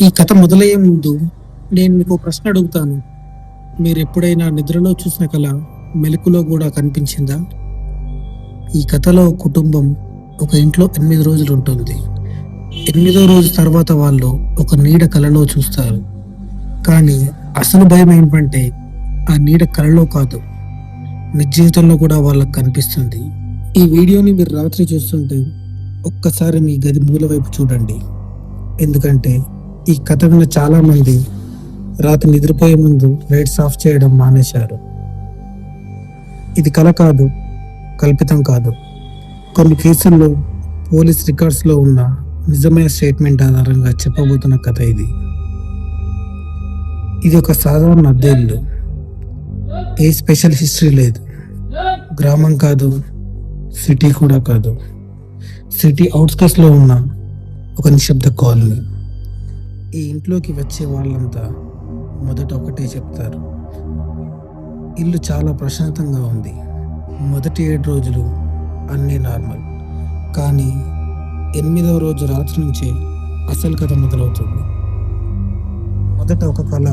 ఈ కథ మొదలయ్యే ముందు నేను మీకు ఒక ప్రశ్న అడుగుతాను. మీరెప్పుడైనా నిద్రలో చూసిన కల మెలకులో కూడా కనిపించిందా? ఈ కథలో కుటుంబం ఒక ఇంట్లో 8 రోజులు ఉంటుంది. 8వ రోజు తర్వాత వాళ్ళు ఒక నీడ కలలో చూస్తారు. కానీ అసలు భయం ఏంటంటే ఆ నీడ కలలో కాదు, నిజ జీవితంలో కూడా వాళ్ళకి కనిపిస్తుంది. ఈ వీడియోని మీరు రాత్రి చూస్తుంటే ఒక్కసారి మీ గది మూల వైపు చూడండి. ఎందుకంటే ఈ కథ విన్న చాలా మంది రాత్రి నిద్రపోయే ముందు లైట్స్ ఆఫ్ చేయడం మానేశారు. ఇది కల కాదు, కల్పితం కాదు. కొన్ని కేసుల్లో పోలీస్ రికార్డ్స్లో ఉన్న నిజమైన స్టేట్మెంట్ ఆధారంగా చెప్పబోతున్న కథ ఇది. ఇది ఒక సాధారణ అద్దె ఇల్లు. ఏ స్పెషల్ హిస్టరీ లేదు. గ్రామం కాదు, సిటీ కూడా కాదు. సిటీ అవుట్స్కట్స్లో ఉన్న ఒక నిశ్శబ్ద కాలనీ. ఈ ఇంట్లోకి వచ్చే వాళ్ళంతా మొదట ఒకటే చెప్తారు: ఇల్లు చాలా ప్రశాంతంగా ఉంది. మొదటి 7 రోజులు అన్నీ నార్మల్. కానీ 8వ రోజు రాత్రి నుంచే అసలు కథ మొదలవుతుంది. మొదట ఒక కళ,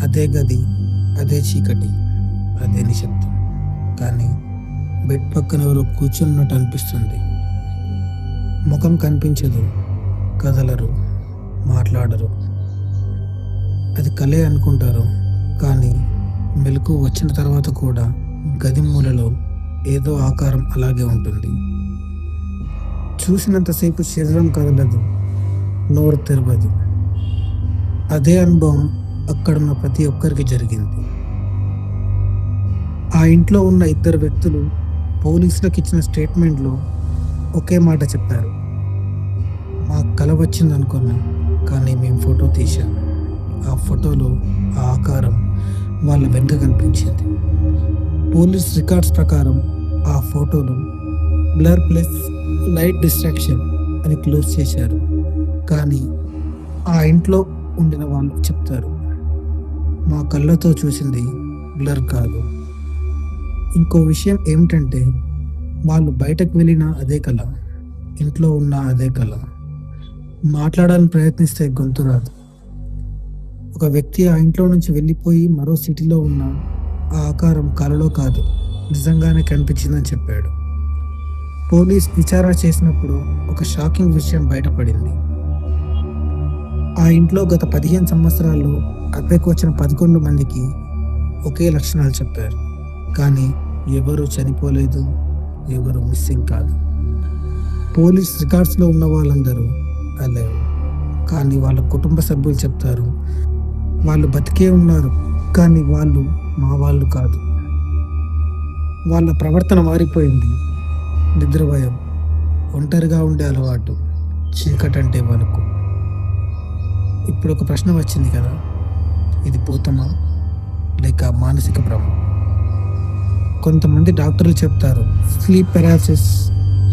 అదే గది, అదే చీకటి, అదే నిశ్శబ్దం. కానీ బెడ్ పక్కన ఎవరో కూర్చున్నట్టు అనిపిస్తుంది. ముఖం కనిపించదు, కదలరు, మాట్లాడరు. అది కలే అనుకుంటారు. కానీ మెలకు వచ్చిన తర్వాత కూడా గది మూలలో ఏదో ఆకారం అలాగే ఉంటుంది. చూసినంతసేపు శరీరం కదలదు, నోరు తెరవదు. అదే అనుభవం అక్కడున్న ప్రతి ఒక్కరికి జరిగింది. ఆ ఇంట్లో ఉన్న 2 వ్యక్తులు పోలీసులకు ఇచ్చిన స్టేట్మెంట్లో ఒకే మాట చెప్పారు: మా కల వచ్చింది అనుకున్నాం, కానీ మేము ఫోటో తీశాం. ఆ ఫోటోలో ఆ ఆకారం వాళ్ళ వెనుక కనిపించింది. పోలీస్ రికార్డ్స్ ప్రకారం ఆ ఫోటోలు బ్లర్ ప్లస్ లైట్ డిస్ట్రాక్షన్ అని క్లోజ్ చేశారు. కానీ ఆ ఇంట్లో ఉండిన వాళ్ళు చెప్తారు: మా కళ్ళతో చూసింది బ్లర్ కాదు. ఇంకో విషయం ఏమిటంటే వాళ్ళు బయటకు వెళ్ళిన అదే కళ, ఇంట్లో ఉన్న అదే కళ. మాట్లాడాలని ప్రయత్నిస్తే గొంతు రాదు. ఒక వ్యక్తి ఆ ఇంట్లో నుంచి వెళ్ళిపోయి మరో సిటీలో ఉన్న ఆ ఆకారం కలలో కాదు, నిజంగానే కనిపించిందని చెప్పాడు. పోలీస్ విచారణ చేసినప్పుడు ఒక షాకింగ్ విషయం బయటపడింది. ఆ ఇంట్లో గత 15 సంవత్సరాల్లో అద్దెకు వచ్చిన 11 మందికి ఒకే లక్షణాలు చెప్పారు. కానీ ఎవరు చనిపోలేదు, ఎవరు మిస్సింగ్ కాదు. పోలీస్ రికార్డ్స్లో ఉన్న వాళ్ళందరూ అలేవు. కానీ వాళ్ళ కుటుంబ సభ్యులు చెప్తారు వాళ్ళు బతికే ఉన్నారు, కానీ వాళ్ళు మా వాళ్ళు కాదు. వాళ్ళ ప్రవర్తన మారిపోయింది. నిద్ర భయం, ఒంటరిగా ఉండే అలవాటు, చీకటంటే వణుకు. ఇప్పుడు ఒక ప్రశ్న వచ్చింది కదా, ఇది భూతమా లేక మానసిక భ్రమ? కొంతమంది డాక్టర్లు చెప్తారు స్లీప్ పెరాలసిస్,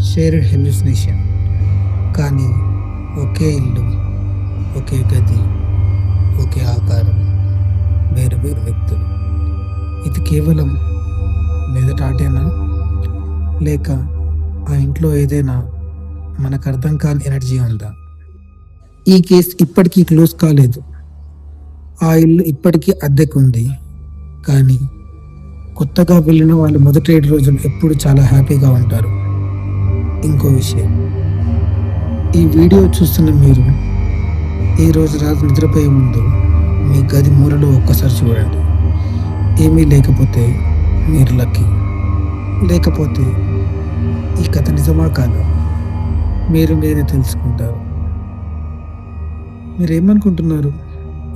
షేర్డ్ హెల్యూసినేషన్. కానీ ఒకే ఇల్లు, ఒకే గది, ఒకే ఆకారం, వేరు వేరు వ్యక్తులు. ఇది కేవలం మెదటాటేనా, లేక ఆ ఇంట్లో ఏదైనా మనకు అర్థం కాని ఎనర్జీ ఉందా? ఈ కేసు ఇప్పటికీ క్లోజ్ కాలేదు. ఆ ఇల్లు ఇప్పటికీ అద్దెకుంది. కానీ కొత్తగా వెళ్ళిన వాళ్ళు మొదటి 7 రోజులు ఎప్పుడు చాలా హ్యాపీగా ఉంటారు. ఇంకో విషయం, ఈ వీడియో చూస్తున్న మీరు ఈ రోజు రాత్రి నిద్రపోయే ముందు మీ గది మూలలో ఒక్కసారి చూడండి. ఏమీ లేకపోతే మీరు లక్కీ. లేకపోతే ఈ కథ నిజమా కాదా మీరే తెలుసుకుంటారు. మీరేమనుకుంటున్నారు?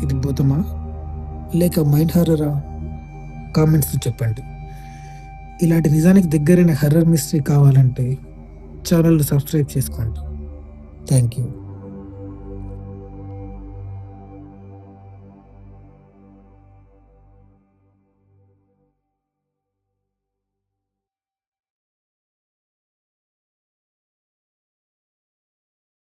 ఇది భూతమా లేక మైండ్ హారరా? కామెంట్స్లో చెప్పండి. ఇలాంటి నిజానికి దగ్గరైన హర్రర్ మిస్టరీ కావాలంటే ఛానల్ని సబ్స్క్రైబ్ చేసుకోండి. Thank you.